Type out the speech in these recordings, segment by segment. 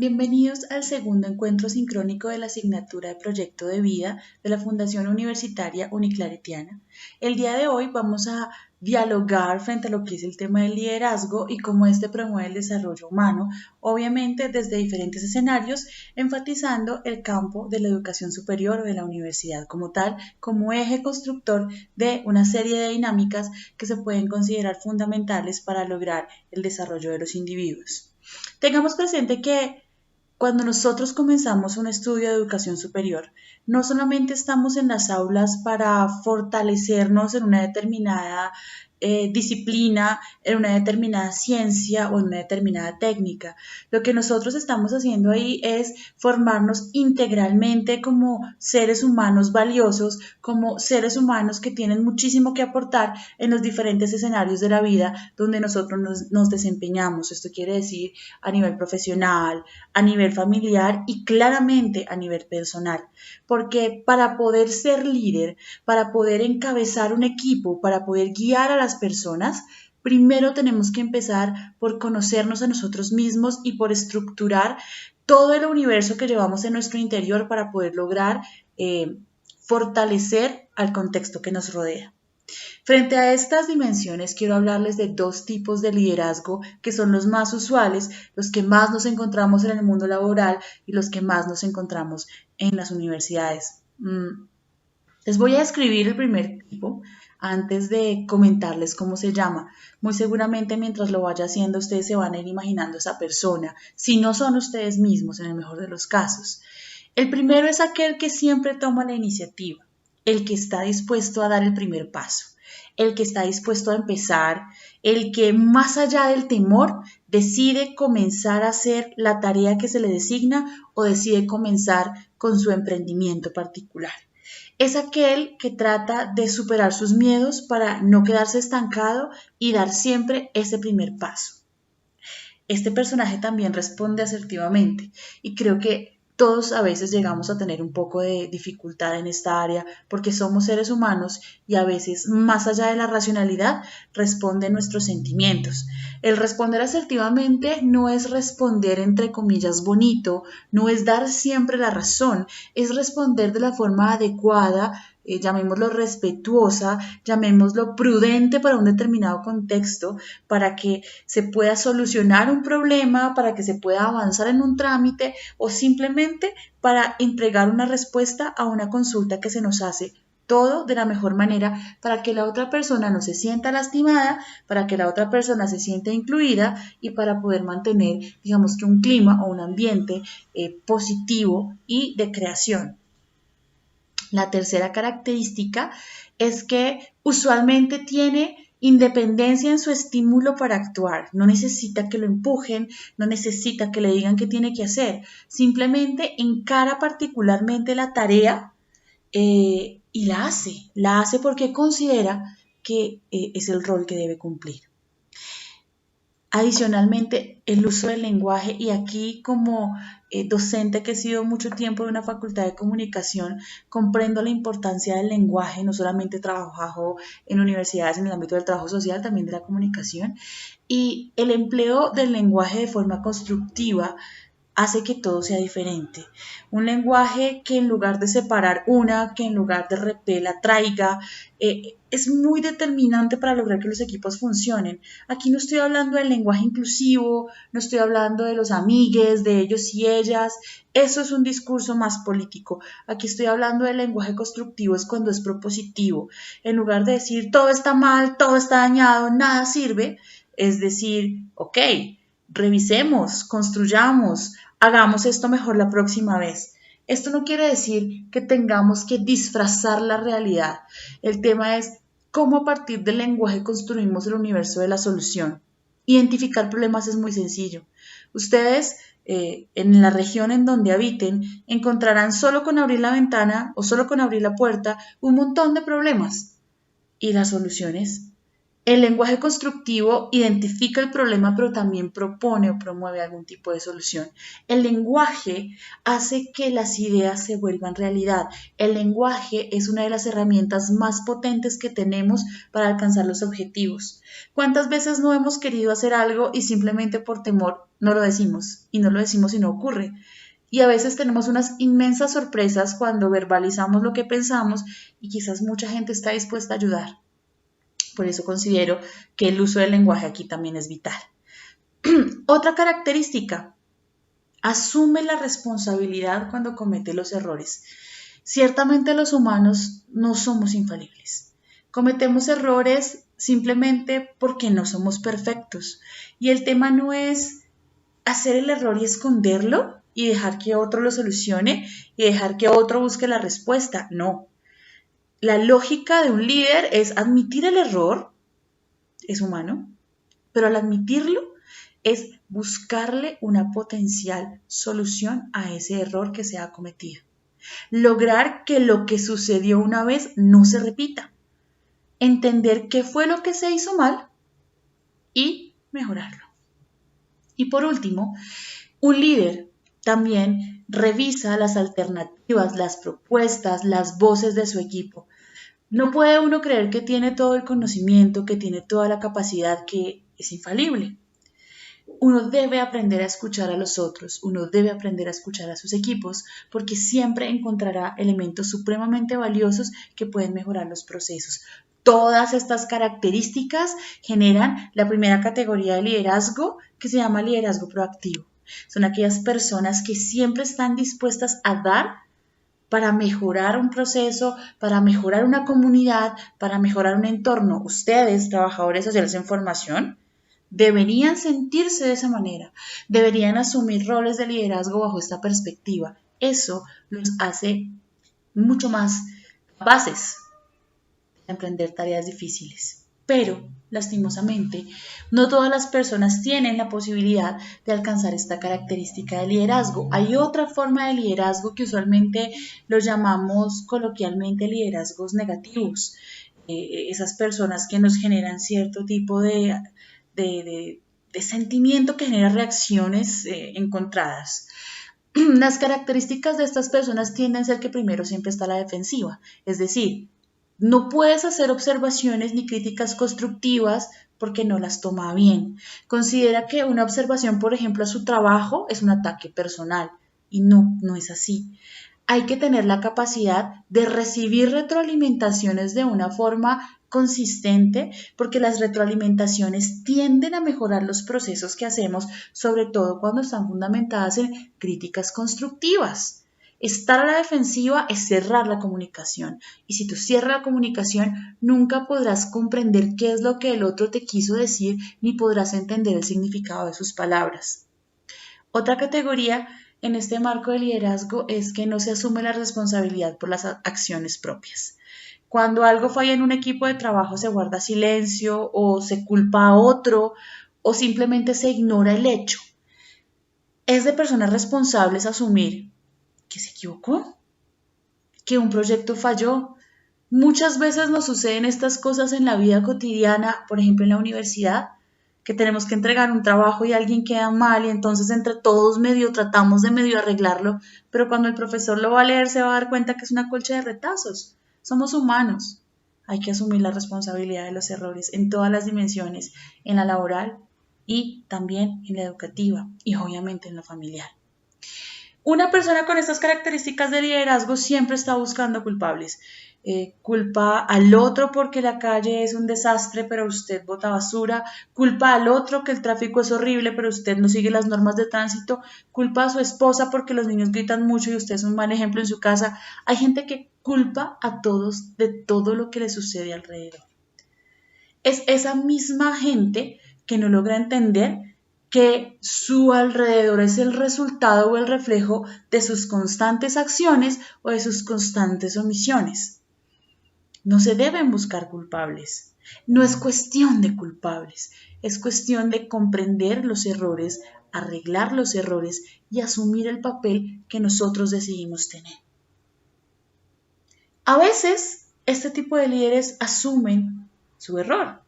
Bienvenidos al segundo encuentro sincrónico de la asignatura de Proyecto de Vida de la Fundación Universitaria Uniclaretiana. El día de hoy vamos a dialogar frente a lo que es el tema del liderazgo y cómo este promueve el desarrollo humano, obviamente desde diferentes escenarios, enfatizando el campo de la educación superior o de la universidad como tal, como eje constructor de una serie de dinámicas que se pueden considerar fundamentales para lograr el desarrollo de los individuos. Tengamos presente que cuando nosotros comenzamos un estudio de educación superior, no solamente estamos en las aulas para fortalecernos en una determinada disciplina, en una determinada ciencia o en una determinada técnica. Lo que nosotros estamos haciendo ahí es formarnos integralmente como seres humanos valiosos, como seres humanos que tienen muchísimo que aportar en los diferentes escenarios de la vida donde nosotros nos desempeñamos. Esto quiere decir a nivel profesional, a nivel familiar y claramente a nivel personal. Porque para poder ser líder, para poder encabezar un equipo, para poder guiar a las personas, primero tenemos que empezar por conocernos a nosotros mismos y por estructurar todo el universo que llevamos en nuestro interior para poder lograr fortalecer al contexto que nos rodea. Frente a estas dimensiones, quiero hablarles de dos tipos de liderazgo que son los más usuales, los que más nos encontramos en el mundo laboral y los que más nos encontramos en las universidades. Les voy a describir el primer tipo antes de comentarles cómo se llama. Muy seguramente mientras lo vaya haciendo ustedes se van a ir imaginando esa persona, si no son ustedes mismos en el mejor de los casos. El primero es aquel que siempre toma la iniciativa, el que está dispuesto a dar el primer paso, el que está dispuesto a empezar, el que más allá del temor decide comenzar a hacer la tarea que se le designa o decide comenzar con su emprendimiento particular. Es aquel que trata de superar sus miedos para no quedarse estancado y dar siempre ese primer paso. Este personaje también responde asertivamente y creo que todos a veces llegamos a tener un poco de dificultad en esta área porque somos seres humanos y a veces más allá de la racionalidad responden nuestros sentimientos. El responder asertivamente no es responder entre comillas bonito, no es dar siempre la razón, es responder de la forma adecuada, llamémoslo respetuosa, llamémoslo prudente para un determinado contexto, para que se pueda solucionar un problema, para que se pueda avanzar en un trámite o simplemente para entregar una respuesta a una consulta que se nos hace. Todo de la mejor manera para que la otra persona no se sienta lastimada, para que la otra persona se sienta incluida y para poder mantener, digamos que un clima o un ambiente positivo y de creación. La tercera característica es que usualmente tiene independencia en su estímulo para actuar. No necesita que lo empujen, no necesita que le digan qué tiene que hacer. Simplemente encara particularmente la tarea y la hace porque considera que es el rol que debe cumplir. Adicionalmente, el uso del lenguaje, y aquí como docente que he sido mucho tiempo de una facultad de comunicación, comprendo la importancia del lenguaje, no solamente trabajo en universidades en el ámbito del trabajo social, también de la comunicación, y el empleo del lenguaje de forma constructiva hace que todo sea diferente. Un lenguaje que en lugar de separar que en lugar de repela, traiga, es muy determinante para lograr que los equipos funcionen. Aquí no estoy hablando del lenguaje inclusivo, no estoy hablando de los amigues, de ellos y ellas. Eso es un discurso más político. Aquí estoy hablando del lenguaje constructivo, es cuando es propositivo. En lugar de decir todo está mal, todo está dañado, nada sirve, es decir, ok, revisemos, construyamos, hagamos esto mejor la próxima vez. Esto no quiere decir que tengamos que disfrazar la realidad. El tema es cómo a partir del lenguaje construimos el universo de la solución. Identificar problemas es muy sencillo. Ustedes en la región en donde habiten encontrarán solo con abrir la ventana o solo con abrir la puerta un montón de problemas. ¿Y las soluciones? El lenguaje constructivo identifica el problema, pero también propone o promueve algún tipo de solución. El lenguaje hace que las ideas se vuelvan realidad. El lenguaje es una de las herramientas más potentes que tenemos para alcanzar los objetivos. ¿Cuántas veces no hemos querido hacer algo y simplemente por temor no lo decimos? Y no lo decimos y no ocurre. Y a veces tenemos unas inmensas sorpresas cuando verbalizamos lo que pensamos y quizás mucha gente está dispuesta a ayudar. Por eso considero que el uso del lenguaje aquí también es vital. Otra característica, asume la responsabilidad cuando comete los errores. Ciertamente los humanos no somos infalibles. Cometemos errores simplemente porque no somos perfectos. Y el tema no es hacer el error y esconderlo y dejar que otro lo solucione y dejar que otro busque la respuesta. No. La lógica de un líder es admitir el error, es humano, pero al admitirlo es buscarle una potencial solución a ese error que se ha cometido. Lograr que lo que sucedió una vez no se repita. Entender qué fue lo que se hizo mal y mejorarlo. Y por último, un líder también revisa las alternativas, las propuestas, las voces de su equipo. No puede uno creer que tiene todo el conocimiento, que tiene toda la capacidad, que es infalible. Uno debe aprender a escuchar a los otros, uno debe aprender a escuchar a sus equipos, porque siempre encontrará elementos supremamente valiosos que pueden mejorar los procesos. Todas estas características generan la primera categoría de liderazgo, que se llama liderazgo proactivo. Son aquellas personas que siempre están dispuestas a dar para mejorar un proceso, para mejorar una comunidad, para mejorar un entorno. Ustedes, trabajadores sociales en formación, deberían sentirse de esa manera, deberían asumir roles de liderazgo bajo esta perspectiva. Eso los hace mucho más capaces de emprender tareas difíciles. Pero, lastimosamente, no todas las personas tienen la posibilidad de alcanzar esta característica de liderazgo. Hay otra forma de liderazgo que usualmente lo llamamos coloquialmente liderazgos negativos. Esas personas que nos generan cierto tipo de sentimiento, que genera reacciones encontradas. Las características de estas personas tienden a ser que primero siempre está a la defensiva, es decir, no puedes hacer observaciones ni críticas constructivas porque no las toma bien. Considera que una observación, por ejemplo, a su trabajo es un ataque personal y no es así. Hay que tener la capacidad de recibir retroalimentaciones de una forma consistente, porque las retroalimentaciones tienden a mejorar los procesos que hacemos, sobre todo cuando están fundamentadas en críticas constructivas. Estar a la defensiva es cerrar la comunicación, y si tú cierras la comunicación, nunca podrás comprender qué es lo que el otro te quiso decir, ni podrás entender el significado de sus palabras. Otra categoría en este marco de liderazgo es que no se asume la responsabilidad por las acciones propias. Cuando algo falla en un equipo de trabajo, se guarda silencio o se culpa a otro o simplemente se ignora el hecho. Es de personas responsables asumir que se equivocó, que un proyecto falló. Muchas veces nos suceden estas cosas en la vida cotidiana, por ejemplo en la universidad, que tenemos que entregar un trabajo y alguien queda mal y entonces entre todos tratamos de medio arreglarlo, pero cuando el profesor lo va a leer se va a dar cuenta que es una colcha de retazos. Somos humanos. Hay que asumir la responsabilidad de los errores en todas las dimensiones, en la laboral y también en la educativa y obviamente en la familiar. Una persona con estas características de liderazgo siempre está buscando culpables. Culpa al otro porque la calle es un desastre, pero usted bota basura. Culpa al otro que el tráfico es horrible, pero usted no sigue las normas de tránsito. Culpa a su esposa porque los niños gritan mucho y usted es un mal ejemplo en su casa. Hay gente que culpa a todos de todo lo que le sucede alrededor. Es esa misma gente que no logra entender que su alrededor es el resultado o el reflejo de sus constantes acciones o de sus constantes omisiones. No se deben buscar culpables. No es cuestión de culpables, es cuestión de comprender los errores, arreglar los errores y asumir el papel que nosotros decidimos tener. A veces, este tipo de líderes asumen su error.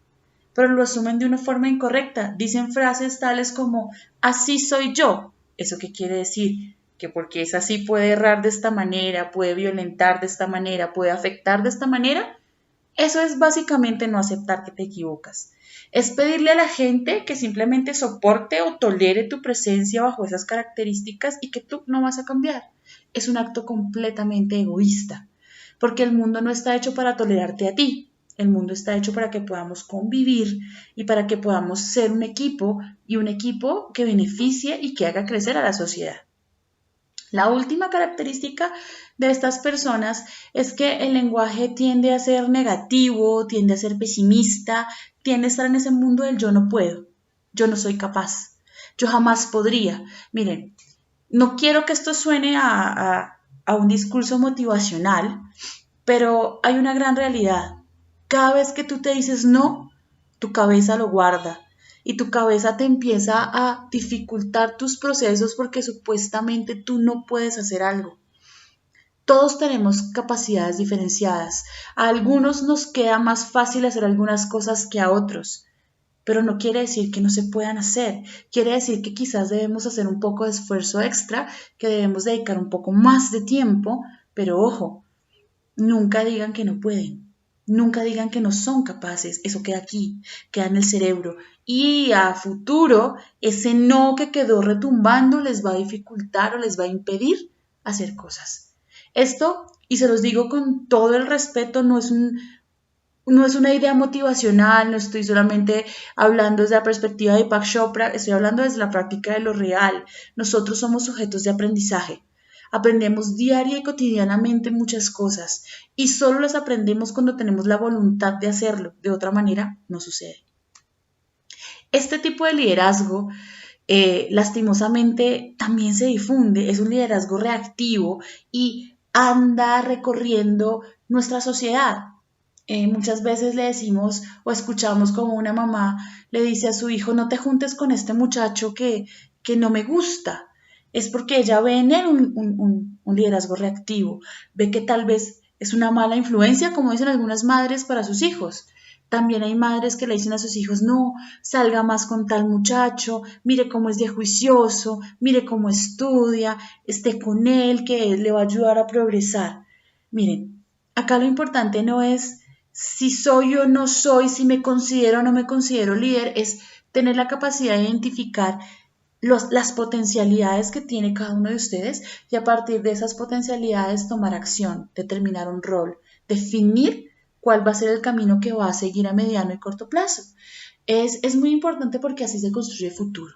pero lo asumen de una forma incorrecta. Dicen frases tales como, así soy yo. ¿Eso qué quiere decir? Que porque es así puede errar de esta manera, puede violentar de esta manera, puede afectar de esta manera. Eso es básicamente no aceptar que te equivocas. Es pedirle a la gente que simplemente soporte o tolere tu presencia bajo esas características y que tú no vas a cambiar. Es un acto completamente egoísta, porque el mundo no está hecho para tolerarte a ti. El mundo está hecho para que podamos convivir y para que podamos ser un equipo y un equipo que beneficie y que haga crecer a la sociedad. La última característica de estas personas es que el lenguaje tiende a ser negativo, tiende a ser pesimista, tiende a estar en ese mundo del yo no puedo, yo no soy capaz, yo jamás podría. Miren, no quiero que esto suene a un discurso motivacional, pero hay una gran realidad. Cada vez que tú te dices no, tu cabeza lo guarda y tu cabeza te empieza a dificultar tus procesos porque supuestamente tú no puedes hacer algo. Todos tenemos capacidades diferenciadas. A algunos nos queda más fácil hacer algunas cosas que a otros, pero no quiere decir que no se puedan hacer. Quiere decir que quizás debemos hacer un poco de esfuerzo extra, que debemos dedicar un poco más de tiempo, pero ojo, nunca digan que no pueden. Nunca digan que no son capaces. Eso queda aquí, queda en el cerebro. Y a futuro, ese no que quedó retumbando les va a dificultar o les va a impedir hacer cosas. Esto, y se los digo con todo el respeto, no es una idea motivacional, no estoy solamente hablando desde la perspectiva de Deepak Chopra, estoy hablando desde la práctica de lo real. Nosotros somos sujetos de aprendizaje. Aprendemos diaria y cotidianamente muchas cosas y solo las aprendemos cuando tenemos la voluntad de hacerlo. De otra manera, no sucede. Este tipo de liderazgo, lastimosamente, también se difunde. Es un liderazgo reactivo y anda recorriendo nuestra sociedad. Muchas veces le decimos o escuchamos como una mamá le dice a su hijo, no te juntes con este muchacho que no me gusta. Es porque ella ve en él un liderazgo reactivo, ve que tal vez es una mala influencia, como dicen algunas madres, para sus hijos. También hay madres que le dicen a sus hijos, no, salga más con tal muchacho, mire cómo es de juicioso, mire cómo estudia, esté con él, que él le va a ayudar a progresar. Miren, acá lo importante no es si soy o no soy, si me considero o no me considero líder, es tener la capacidad de identificar las potencialidades que tiene cada uno de ustedes y a partir de esas potencialidades tomar acción, determinar un rol, definir cuál va a ser el camino que va a seguir a mediano y corto plazo. Es muy importante porque así se construye futuro.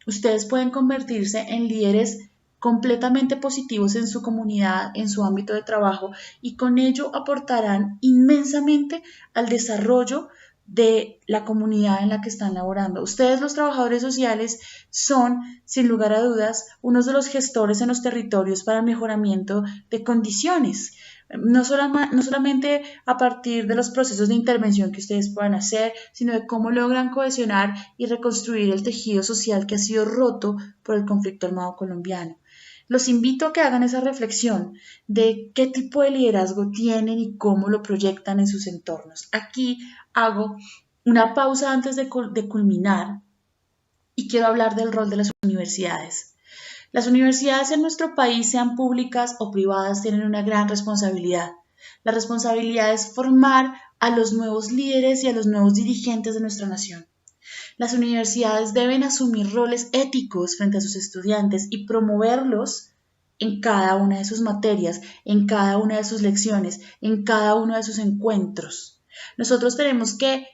Ustedes pueden convertirse en líderes completamente positivos en su comunidad, en su ámbito de trabajo y con ello aportarán inmensamente al desarrollo de la comunidad en la que están laborando. Ustedes, los trabajadores sociales, son, sin lugar a dudas, unos de los gestores en los territorios para el mejoramiento de condiciones. No solamente a partir de los procesos de intervención que ustedes puedan hacer, sino de cómo logran cohesionar y reconstruir el tejido social que ha sido roto por el conflicto armado colombiano. Los invito a que hagan esa reflexión de qué tipo de liderazgo tienen y cómo lo proyectan en sus entornos. Aquí hago una pausa antes de culminar y quiero hablar del rol de las universidades. Las universidades en nuestro país, sean públicas o privadas, tienen una gran responsabilidad. La responsabilidad es formar a los nuevos líderes y a los nuevos dirigentes de nuestra nación. Las universidades deben asumir roles éticos frente a sus estudiantes y promoverlos en cada una de sus materias, en cada una de sus lecciones, en cada uno de sus encuentros. Nosotros tenemos que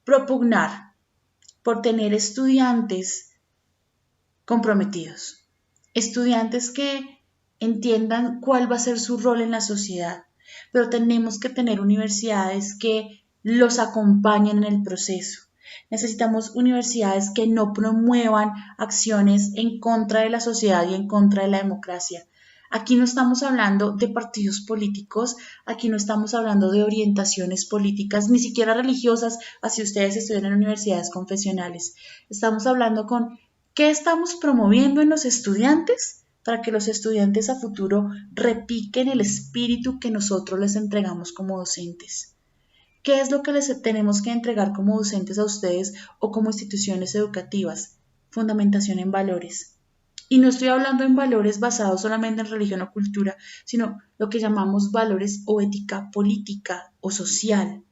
propugnar por tener estudiantes comprometidos, estudiantes que entiendan cuál va a ser su rol en la sociedad, pero tenemos que tener universidades que los acompañen en el proceso. Necesitamos universidades que no promuevan acciones en contra de la sociedad y en contra de la democracia. Aquí no estamos hablando de partidos políticos, aquí no estamos hablando de orientaciones políticas, ni siquiera religiosas, así ustedes estudian en universidades confesionales. Estamos hablando con qué estamos promoviendo en los estudiantes para que los estudiantes a futuro repiquen el espíritu que nosotros les entregamos como docentes. ¿Qué es lo que les tenemos que entregar como docentes a ustedes o como instituciones educativas? Fundamentación en valores. Y no estoy hablando en valores basados solamente en religión o cultura, sino lo que llamamos valores o ética política o social,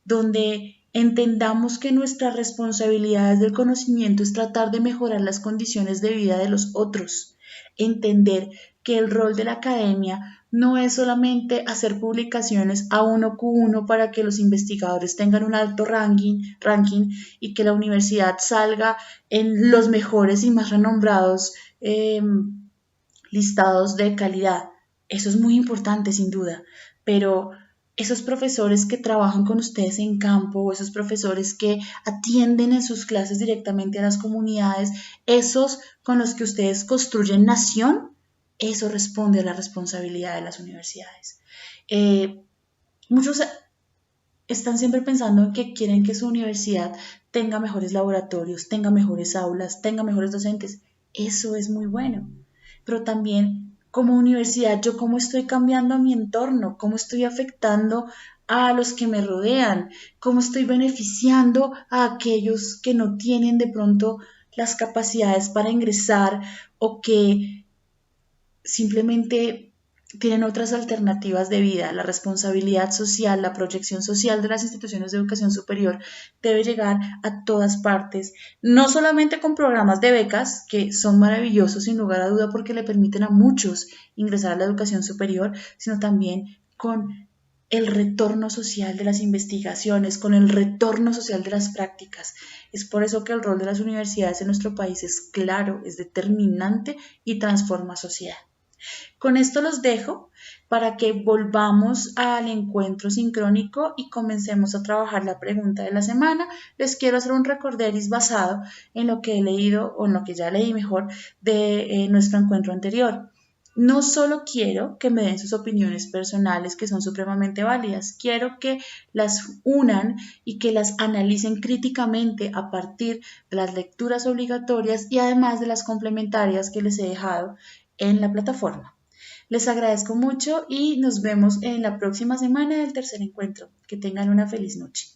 donde entendamos que nuestra responsabilidad desde el conocimiento es tratar de mejorar las condiciones de vida de los otros, entender que el rol de la academia no es solamente hacer publicaciones A1Q1 para que los investigadores tengan un alto ranking y que la universidad salga en los mejores y más renombrados listados de calidad. Eso es muy importante, sin duda, pero esos profesores que trabajan con ustedes en campo o esos profesores que atienden en sus clases directamente a las comunidades, esos con los que ustedes construyen nación, eso responde a la responsabilidad de las universidades. Muchos están siempre pensando en que quieren que su universidad tenga mejores laboratorios, tenga mejores aulas, tenga mejores docentes. Eso es muy bueno, pero también como universidad, yo cómo estoy cambiando a mi entorno, cómo estoy afectando a los que me rodean, cómo estoy beneficiando a aquellos que no tienen de pronto las capacidades para ingresar o que simplemente tienen otras alternativas de vida. La responsabilidad social, la proyección social de las instituciones de educación superior debe llegar a todas partes, no solamente con programas de becas, que son maravillosos sin lugar a duda porque le permiten a muchos ingresar a la educación superior, sino también con el retorno social de las investigaciones, con el retorno social de las prácticas. Es por eso que el rol de las universidades en nuestro país es claro, es determinante y transforma sociedad. Con esto los dejo para que volvamos al encuentro sincrónico y comencemos a trabajar la pregunta de la semana. Les quiero hacer un recorderis basado en lo que he leído o en lo que ya leí mejor de nuestro encuentro anterior. No solo quiero que me den sus opiniones personales que son supremamente válidas, quiero que las unan y que las analicen críticamente a partir de las lecturas obligatorias y además de las complementarias que les he dejado en la plataforma. Les agradezco mucho y nos vemos en la próxima semana del tercer encuentro. Que tengan una feliz noche.